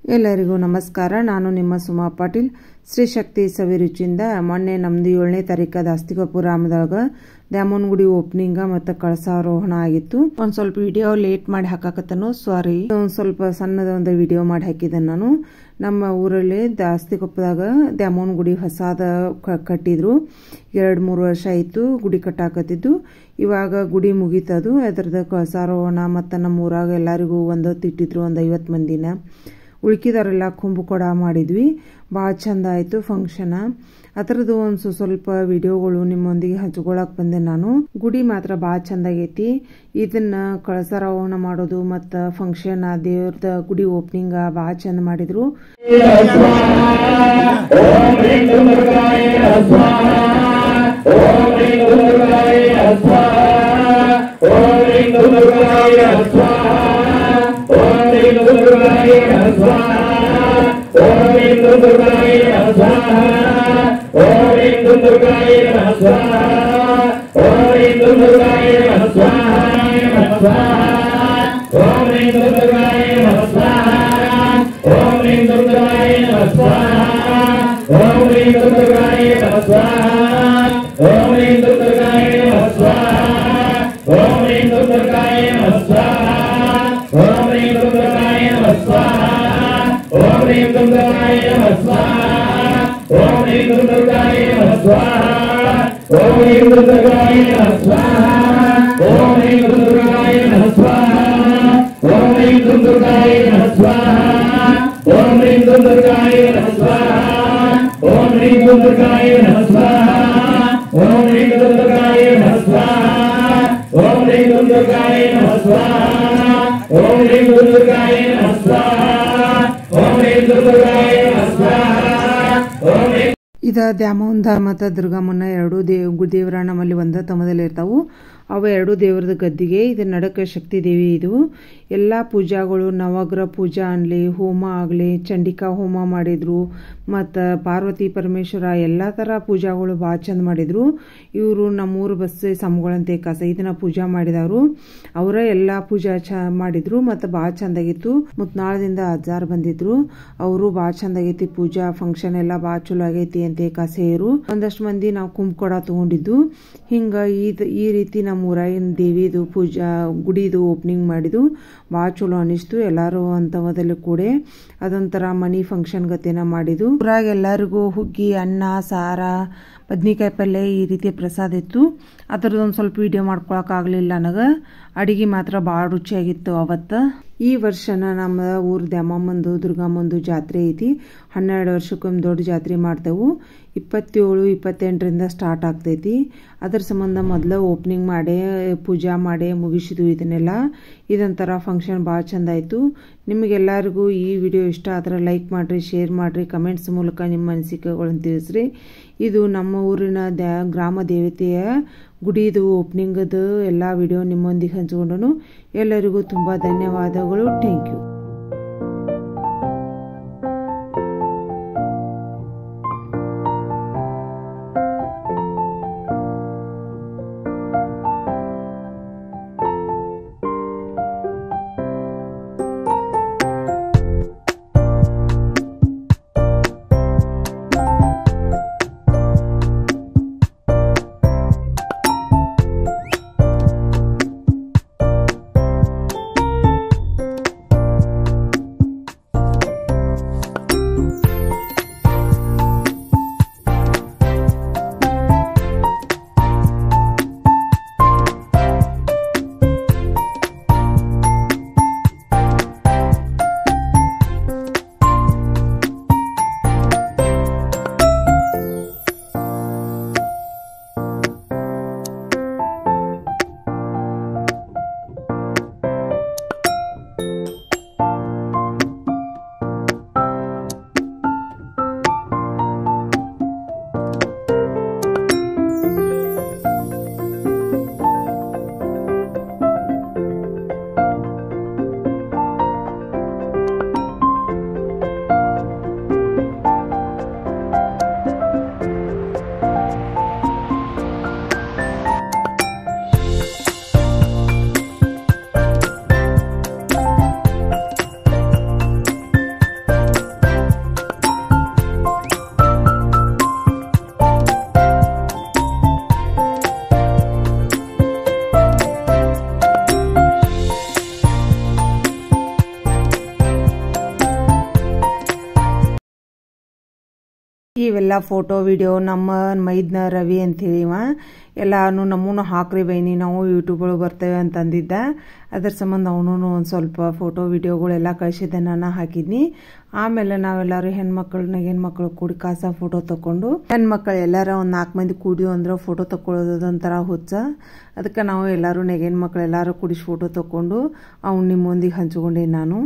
ಎಲ್ಲರಿಗೂ ನಮಸ್ಕಾರ. ನಾನು ನಿಮ್ಮ ಸುಮಾ ಪಾಟೀಲ್. ಶ್ರೀ ಶಕ್ತಿ ಸವಿರುಚಿಯಿಂದ ಮೊನ್ನೆ ನಮ್ದು 7ನೇ ತಾರೀಕು ದಾಸ್ತಿಕೊಪ್ಪು ಗ್ರಾಮದೊಳಗ ದ್ಯಾಮವ್ವನ ಗುಡಿ ಓಪನಿಂಗ್ ಮತ್ತು ಕಳಸಾರೋಹಣ ಆಗಿತ್ತು. ಒಂದ್ ಸ್ವಲ್ಪ ವಿಡಿಯೋ ಲೇಟ್ ಮಾಡಿ ಹಾಕಾಕತ್ತನು, ಸಾರಿ. ಒಂದ್ ಸ್ವಲ್ಪ ಸಣ್ಣದ ಒಂದು ವಿಡಿಯೋ ಮಾಡಿ ಹಾಕಿದ್ದೆ ನಾನು. ನಮ್ಮ ಊರಲ್ಲಿ ದಾಸ್ತಿಕೊಪ್ಪದಾಗ ದ್ಯಾಮವ್ವನ ಗುಡಿ ಹೊಸಾದ ಕಟ್ಟಿದ್ರು. 2-3 ವರ್ಷ ಆಯಿತು ಗುಡಿ ಕಟ್ಟಾಕತ್ತಿದ್ದು. ಇವಾಗ ಗುಡಿ ಮುಗೀತದು. ಅದರದ ಕಳಸಾರೋಹಣ ಮತ್ತು ನಮ್ಮ ಊರಾಗ ಎಲ್ಲರಿಗೂ ಒಂದೊತ್ತು ಇಟ್ಟಿದ್ರು, ಒಂದು 50 ಮಂದಿನ. ಉಳ್ಕಿದವರೆಲ್ಲ ಕುಂಭ ಕೊಡ ಮಾಡಿದ್ವಿ. ಭಾಳ ಚಂದ ಆಯಿತು ಫಂಕ್ಷನ್. ಅದರದ್ದು ಒಂದು ಸ್ವಲ್ಪ ವಿಡಿಯೋಗಳು ನಿಮ್ಮೊಂದಿಗೆ ಹಂಚ್ಕೊಳಕ್ ಬಂದೆ ನಾನು. ಗುಡಿ ಮಾತ್ರ ಭಾಳ ಚಂದ ಆಗೈತಿ. ಇದನ್ನ ಕಳಸಾರೋಹಣ ಮಾಡೋದು ಮತ್ತು ಫಂಕ್ಷನ್ ದೇವ್ರದ ಗುಡಿ ಓಪನಿಂಗ್ ಭಾಳ ಚಂದ ಮಾಡಿದ್ರು. ಇದ ದ್ಯಾಮವ್ವಂದ ಮತ್ತು ದುರ್ಗಮ್ಮನ ಎರಡು ದೇವರ ನಮ್ಮಲ್ಲಿ ಒಂದ ತಮ್ಮದಲ್ಲಿ ಇರ್ತಾವು. ಅವ ಎರಡು ದೇವರದ ಗದ್ದಿಗೆ ಇದು ನಡಕ ಶಕ್ತಿ ದೇವಿ. ಇದು ಎಲ್ಲ ಪೂಜಾಗಳು, ನವಗ್ರಹ ಪೂಜಾ ಅನ್ಲಿ, ಹೋಮ ಆಗಲಿ, ಚಂಡಿಕಾ ಹೋಮ ಮಾಡಿದ್ರು ಮತ್ತು ಪಾರ್ವತಿ ಪರಮೇಶ್ವರ ಎಲ್ಲ ಥರ ಪೂಜಾಗಳು ಭಾಳ ಚಂದ ಮಾಡಿದ್ರು. ಇವರು ನಮ್ಮೂರು ಬಸ್ ಸಮಗಳಂತೆ ಇದನ್ನ ಪೂಜಾ ಮಾಡಿದವರು. ಅವರ ಎಲ್ಲ ಪೂಜಾ ಮಾಡಿದ್ರು ಮತ್ತು ಭಾಳ ಚಂದಾಗಿತ್ತು. ಮುತ್ನಾಳದಿಂದ ಅಜ್ಜಾರ್ ಬಂದಿದ್ರು. ಅವರು ಭಾಳ ಚಂದಾಗೈತಿ ಪೂಜಾ ಫಂಕ್ಷನ್ ಎಲ್ಲ ಭಾಳ ಚಲೋ ಆಗೈತಿ ಅಂತ ಕಾಸೆಯರು. ಒಂದಷ್ಟು ಮಂದಿ ನಾವು ಕುಂಭಕೊಡ ತಗೊಂಡಿದ್ದು. ಹಿಂಗ ಈ ರೀತಿ ನಮ್ಮ ಊರಾಗಿನ ದೇವಿದು ಪೂಜಾ ಗುಡಿದು ಓಪನಿಂಗ್ ಮಾಡಿದ್ದು ಭಾಳ ಚಲೋ ಅನಿಸ್ತು. ಎಲ್ಲಾರು ಅಂತವದಲ್ಲಿ ಕೂಡ ಅದೊಂಥರ ಮನಿ ಫಂಕ್ಷನ್ ಗತೆನ ಮಾಡಿದ್ದು. ಊರಾಗ ಎಲ್ಲರಿಗೂ ಹುಗ್ಗಿ, ಅನ್ನ, ಸಾರ, ಬದ್ನಿಕಾಯಿ ಪಲ್ಯ ಈ ರೀತಿ ಪ್ರಸಾದ ಇತ್ತು. ಅದರದೊಂದು ಸ್ವಲ್ಪ ವಿಡಿಯೋ ಮಾಡ್ಕೊಳಕ್ ಆಗ್ಲಿಲ್ಲ ನನಗೆ. ಅಡಿಗೆ ಮಾತ್ರ ಭಾಳ ರುಚಿಯಾಗಿತ್ತು ಅವತ್ತು. ಈ ವರ್ಷನ ನಮ್ಮ ಊರ್ ದ್ಯಾಮಮ್ಮಂದು ದುರ್ಗಮ್ಮಂದು ಜಾತ್ರೆ ಐತಿ. 12 ವರ್ಷಕ್ಕೊಮ್ಮೆ ದೊಡ್ಡ ಜಾತ್ರೆ ಮಾಡ್ತೇವು. 27-28ರಿಂದ ಸ್ಟಾರ್ಟ್ ಆಗ್ತೈತಿ. ಅದ್ರ ಸಂಬಂಧ ಮೊದಲ ಓಪನಿಂಗ್ ಮಾಡಿ ಪೂಜಾ ಮಾಡಿ ಮುಗಿಸಿದ್ವು ಇದನ್ನೆಲ್ಲ. ಇದೊಂಥರ ಫಂಕ್ಷನ್ ಭಾಳ ಚಂದ ಆಯಿತು. ನಿಮಗೆಲ್ಲರಿಗೂ ಈ ವಿಡಿಯೋ ಇಷ್ಟ ಆದ್ರೆ ಲೈಕ್ ಮಾಡಿರಿ, ಶೇರ್ ಮಾಡಿರಿ, ಕಮೆಂಟ್ಸ್ ಮೂಲಕ ನಿಮ್ಮ ಅನಿಸಿಕೆಗಳನ್ನು ತಿಳಿಸ್ರಿ. ಇದು ನಮ್ಮ ಊರಿನ ಗ್ರಾಮ ದೇವತೆಯ ಗುಡಿದು ಓಪನಿಂಗದು ಎಲ್ಲ ವಿಡಿಯೋ ನಿಮ್ಮೊಂದಿಗೆ ಹಂಚಿಕೊಂಡನು. ಎಲ್ಲರಿಗೂ ತುಂಬ ಧನ್ಯವಾದಗಳು. Thank you. ಇವೆಲ್ಲ ಫೋಟೋ ವಿಡಿಯೋ ನಮ್ಮ ಮೈದ್ನ ರವಿ ಅಂತೇಳಿ ಇವ ಎಲ್ಲಾನು ನಮ್ಮನ್ನು ಹಾಕ್ರಿ ಬೈನಿ ನಾವು ಯೂಟ್ಯೂಬ್ಗಳು ಬರ್ತೇವೆ ಅಂತಂದಿದ್ದ. ಅದ್ರ ಸಂಬಂಧ ಅವನು ಒಂದು ಸ್ವಲ್ಪ ಫೋಟೋ ವಿಡಿಯೋಗಳೆಲ್ಲ ಕಳಿಸಿದ್ದೆ, ನಾನು ಹಾಕಿದ್ನಿ. ಆಮೇಲೆ ನಾವೆಲ್ಲರೂ ಹೆಣ್ಮಕ್ಳು ಕೂಡಿ ಕಾಸ ಫೋಟೋ ತಕೊಂಡು ಹೆಣ್ಮಕ್ಳು ಎಲ್ಲಾರ ಒಂದು 4 ಮಂದಿ ಕೂಡಿ ಅಂದ್ರೆ ಫೋಟೋ ತಕೊಳ್ಳೋದು ಒಂಥರ ಹುಚ್ಚ. ಅದಕ್ಕೆ ನಾವು ಎಲ್ಲರೂ ನೆಗೆನ್ ಮಕ್ಳು ಎಲ್ಲರೂ ಕೂಡಿ ಫೋಟೋ ತಕೊಂಡು ಅವ್ನು ನಿಮ್ಮೊಂದಿಗೆ ಹಂಚ್ಕೊಂಡೆ ನಾನು.